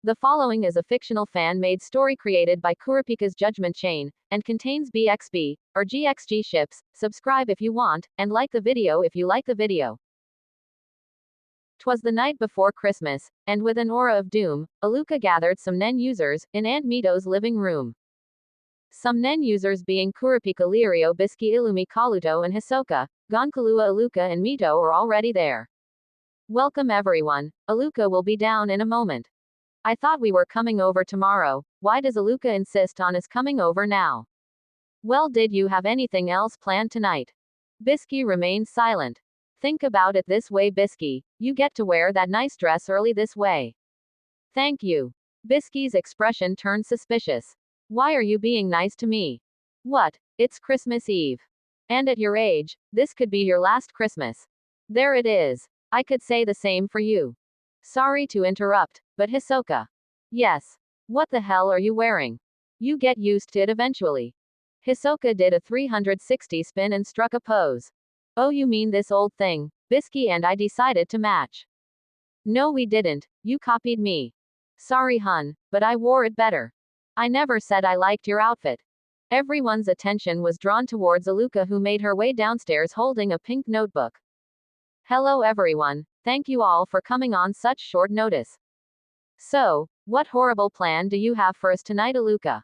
The following is a fictional fan-made story created by Kurapika's Judgment Chain, and contains BXB, or GXG ships. Subscribe if you want, and like the video if you like the video. 'Twas the night before Christmas, and with an aura of doom, Alluka gathered some NEN users, in Aunt Mito's living room. Some NEN users being Kurapika Lirio Bisky Illumi Kaluto and Hisoka, Gonkalua Alluka and Mito are already there. Welcome everyone, Alluka will be down in a moment. I thought we were coming over tomorrow, why does Alluka insist on us coming over now? Well, did you have anything else planned tonight? Bisky remained silent. Think about it this way, Bisky, you get to wear that nice dress early this way. Thank you. Bisky's expression turned suspicious. Why are you being nice to me? What? It's Christmas Eve. And at your age, this could be your last Christmas. There it is. I could say the same for you. Sorry to interrupt, but Hisoka. Yes. What the hell are you wearing? You get used to it eventually. Hisoka did a 360 spin and struck a pose. Oh, you mean this old thing? Bisky and I decided to match. No, we didn't. You copied me. Sorry, hun, but I wore it better. I never said I liked your outfit. Everyone's attention was drawn towards Alluka, who made her way downstairs holding a pink notebook. Hello everyone, thank you all for coming on such short notice. So, what horrible plan do you have for us tonight, Alluka?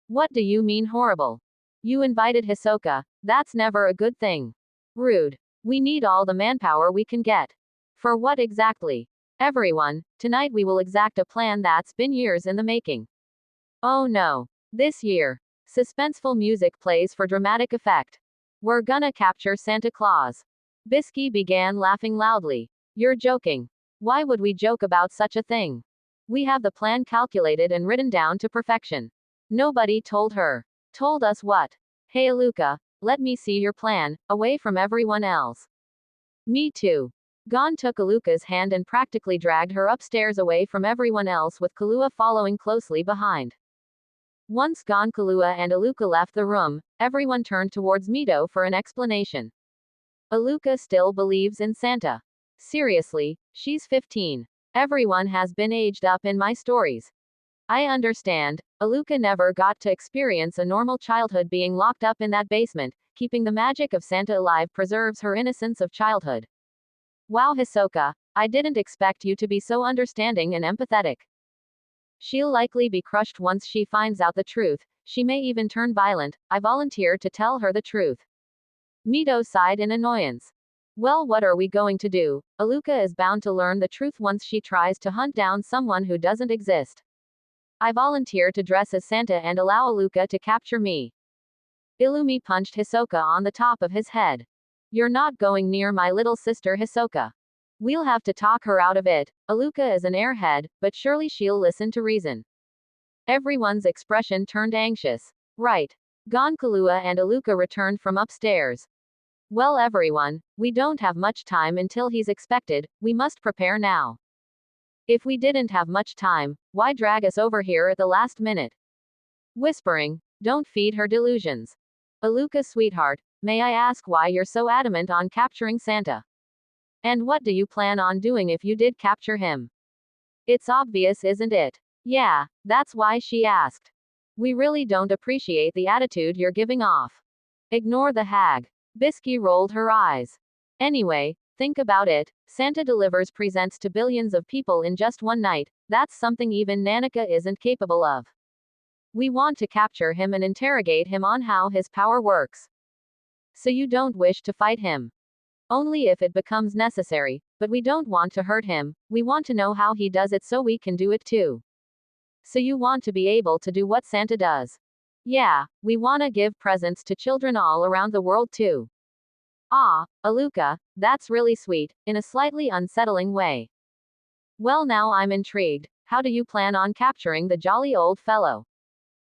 What do you mean horrible? You invited Hisoka, that's never a good thing. Rude. We need all the manpower we can get. For what exactly? Everyone, tonight we will exact a plan that's been years in the making. Oh no. This year. Suspenseful music plays for dramatic effect. We're gonna capture Santa Claus. Bisky began laughing loudly. You're joking. Why would we joke about such a thing? We have the plan calculated and written down to perfection. Nobody told her. Told us what? Hey Alluka, let me see your plan, away from everyone else. Me too. Gon took Alluka's hand and practically dragged her upstairs away from everyone else, with Kahlua following closely behind. Once Gon, Kahlua and Alluka left the room, everyone turned towards Mito for an explanation. Alluka still believes in Santa. Seriously, she's 15. Everyone has been aged up in my stories. I understand, Alluka never got to experience a normal childhood. Being locked up in that basement, keeping the magic of Santa alive preserves her innocence of childhood. Wow, Hisoka, I didn't expect you to be so understanding and empathetic. She'll likely be crushed once she finds out the truth, she may even turn violent. I volunteered to tell her the truth. Mito sighed in annoyance. Well, what are we going to do? Alluka is bound to learn the truth once she tries to hunt down someone who doesn't exist. I volunteer to dress as Santa and allow Alluka to capture me. Illumi punched Hisoka on the top of his head. You're not going near my little sister, Hisoka. We'll have to talk her out of it. Alluka is an airhead, but surely she'll listen to reason. Everyone's expression turned anxious. Right. Gon, Kahlua and Alluka returned from upstairs. Well everyone, we don't have much time until he's expected, we must prepare now. If we didn't have much time, why drag us over here at the last minute? Whispering, don't feed her delusions. Alluka sweetheart, may I ask why you're so adamant on capturing Santa? And what do you plan on doing if you did capture him? It's obvious, isn't it? Yeah, that's why she asked. We really don't appreciate the attitude you're giving off. Ignore the hag. Bisky rolled her eyes. Anyway, think about it, Santa delivers presents to billions of people in just one night, that's something even Nanika isn't capable of. We want to capture him and interrogate him on how his power works. So you don't wish to fight him? Only if it becomes necessary, but we don't want to hurt him, we want to know how he does it so we can do it too. So you want to be able to do what Santa does? Yeah, we wanna give presents to children all around the world too. Ah, Alluka, that's really sweet, in a slightly unsettling way. Well, now I'm intrigued, how do you plan on capturing the jolly old fellow?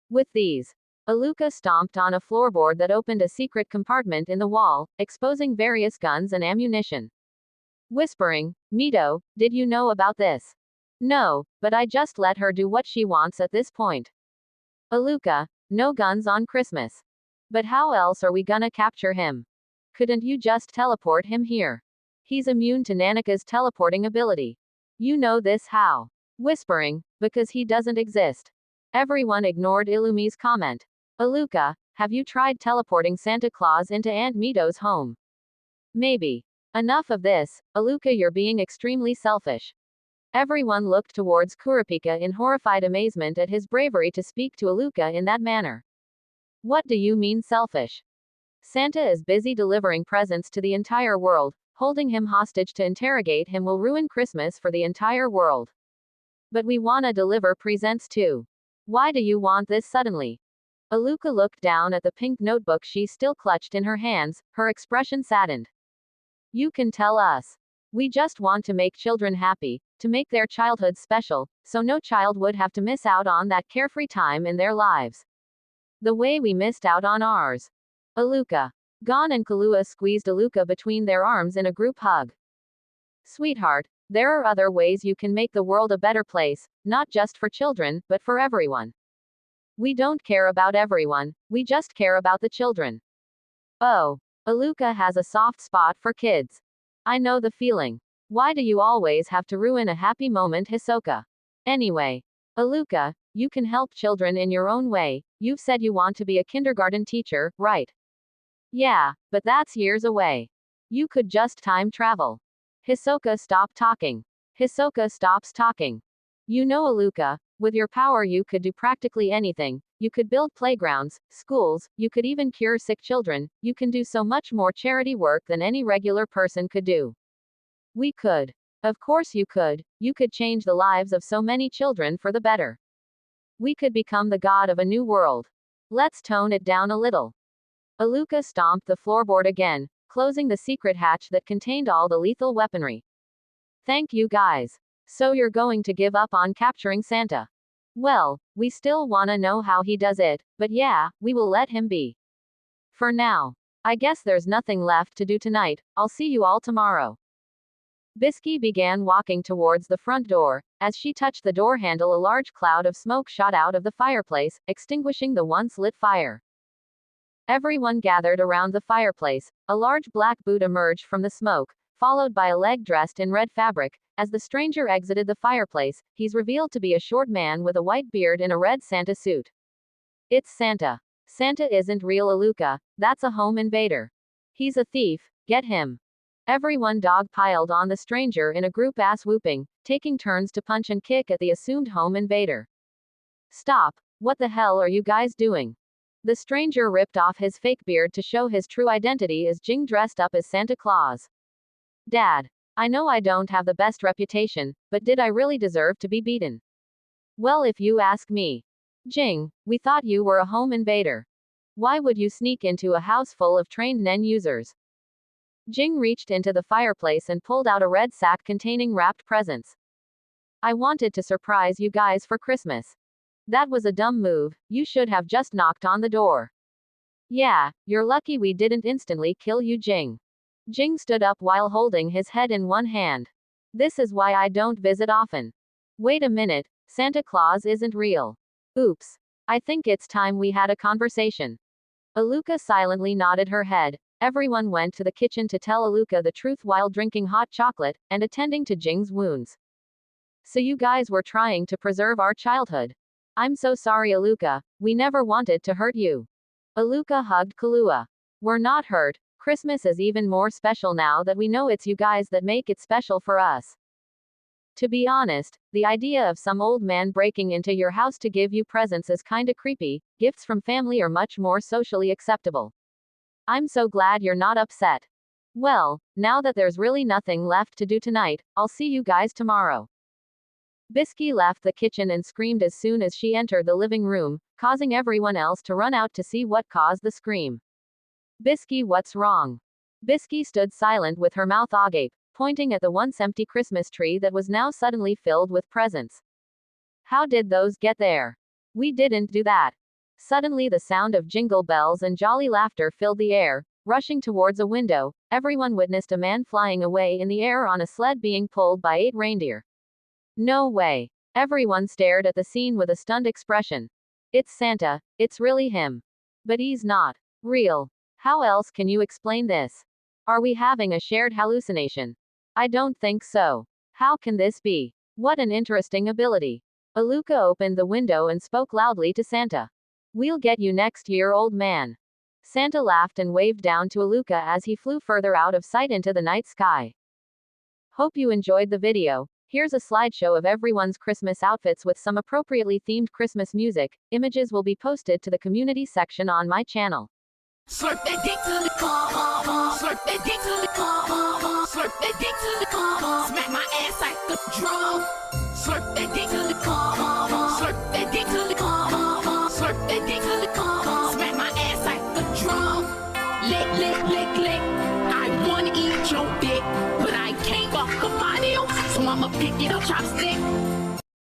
With these. Alluka stomped on a floorboard that opened a secret compartment in the wall, exposing various guns and ammunition. Whispering, Mito, did you know about this? No, but I just let her do what she wants at this point. Alluka, no guns on Christmas. But how else are we gonna capture him? Couldn't you just teleport him here? He's immune to Nanika's teleporting ability. You know this how? whispering, because he doesn't exist. Everyone ignored Illumi's comment. Alluka, have you tried teleporting Santa Claus into Aunt Mito's home? Maybe. Enough of this, Alluka, you're being extremely selfish. Everyone looked towards Kurapika in horrified amazement at his bravery to speak to Alluka in that manner. What do you mean selfish? Santa is busy delivering presents to the entire world. Holding him hostage to interrogate him will ruin Christmas for the entire world. But we wanna deliver presents too. Why do you want this suddenly? Alluka looked down at the pink notebook she still clutched in her hands, her expression saddened. You can tell us. We just want to make children happy, to make their childhood special, so no child would have to miss out on that carefree time in their lives. The way we missed out on ours. Alluka. Gon and Kahlua squeezed Alluka between their arms in a group hug. Sweetheart, there are other ways you can make the world a better place, not just for children, but for everyone. We don't care about everyone, we just care about the children. Oh. Alluka has a soft spot for kids. I know the feeling. Why do you always have to ruin a happy moment, Hisoka? Anyway. Alluka, you can help children in your own way. You've said you want to be a kindergarten teacher, right? Yeah, but that's years away. You could just time travel. Hisoka, stop talking. Hisoka stops talking. You know, Alluka, with your power you could do practically anything. You could build playgrounds, schools, you could even cure sick children, you can do so much more charity work than any regular person could do. We could. Of course you could change the lives of so many children for the better. We could become the god of a new world. Let's tone it down a little. Alluka stomped the floorboard again, closing the secret hatch that contained all the lethal weaponry. Thank you guys. So you're going to give up on capturing Santa? Well, we still wanna know how he does it, but yeah, we will let him be. For now. I guess there's nothing left to do tonight, I'll see you all tomorrow. Bisky began walking towards the front door. As she touched the door handle, a large cloud of smoke shot out of the fireplace, extinguishing the once lit fire. Everyone gathered around the fireplace. A large black boot emerged from the smoke, followed by a leg dressed in red fabric. As the stranger exited the fireplace, he's revealed to be a short man with a white beard in a red Santa suit. It's Santa. Santa isn't real, Alluka, that's a home invader. He's a thief, get him. Everyone dog-piled on the stranger in a group, ass whooping, taking turns to punch and kick at the assumed home invader. Stop, what the hell are you guys doing? The stranger ripped off his fake beard to show his true identity as Jing, dressed up as Santa Claus. Dad. I know I don't have the best reputation, but did I really deserve to be beaten? Well, if you ask me. Jing, we thought you were a home invader. Why would you sneak into a house full of trained nen users? Jing reached into the fireplace and pulled out a red sack containing wrapped presents. I wanted to surprise you guys for Christmas. That was a dumb move, you should have just knocked on the door. Yeah, you're lucky we didn't instantly kill you, Jing. Jing stood up while holding his head in one hand. This is why I don't visit often. Wait a minute, Santa Claus isn't real. Oops. I think it's time we had a conversation. Alluka silently nodded her head. Everyone went to the kitchen to tell Alluka the truth while drinking hot chocolate and attending to Jing's wounds. So you guys were trying to preserve our childhood. I'm so sorry, Alluka, we never wanted to hurt you. Alluka hugged Kahlua. We're not hurt. Christmas is even more special now that we know it's you guys that make it special for us. To be honest, the idea of some old man breaking into your house to give you presents is kinda creepy. Gifts from family are much more socially acceptable. I'm so glad you're not upset. Well, now that there's really nothing left to do tonight, I'll see you guys tomorrow. Bisky left the kitchen and screamed as soon as she entered the living room, causing everyone else to run out to see what caused the scream. Bisky, what's wrong? Bisky stood silent with her mouth agape, pointing at the once empty Christmas tree that was now suddenly filled with presents. How did those get there? We didn't do that. Suddenly the sound of jingle bells and jolly laughter filled the air. Rushing towards a window, everyone witnessed a man flying away in the air on a sled being pulled by 8 reindeer. No way. Everyone stared at the scene with a stunned expression. It's Santa, it's really him. But he's not real. How else can you explain this? Are we having a shared hallucination? I don't think so. How can this be? What an interesting ability. Alluka opened the window and spoke loudly to Santa. We'll get you next year, old man. Santa laughed and waved down to Alluka as he flew further out of sight into the night sky. Hope you enjoyed the video. Here's a slideshow of everyone's Christmas outfits with some appropriately themed Christmas music. Images will be posted to the community section on my channel. Slurp that dick to the car, slurp that dick to the car, slurp that dick to the car, smack my ass like a drum. Slurp that dick to the car, slurp that dick to the car, slurp that dick to the car, smack my ass like a drum. Lick, lick, lick, lick. I wanna eat your dick, but I can't fuck a body, so I'ma pick it up chopstick.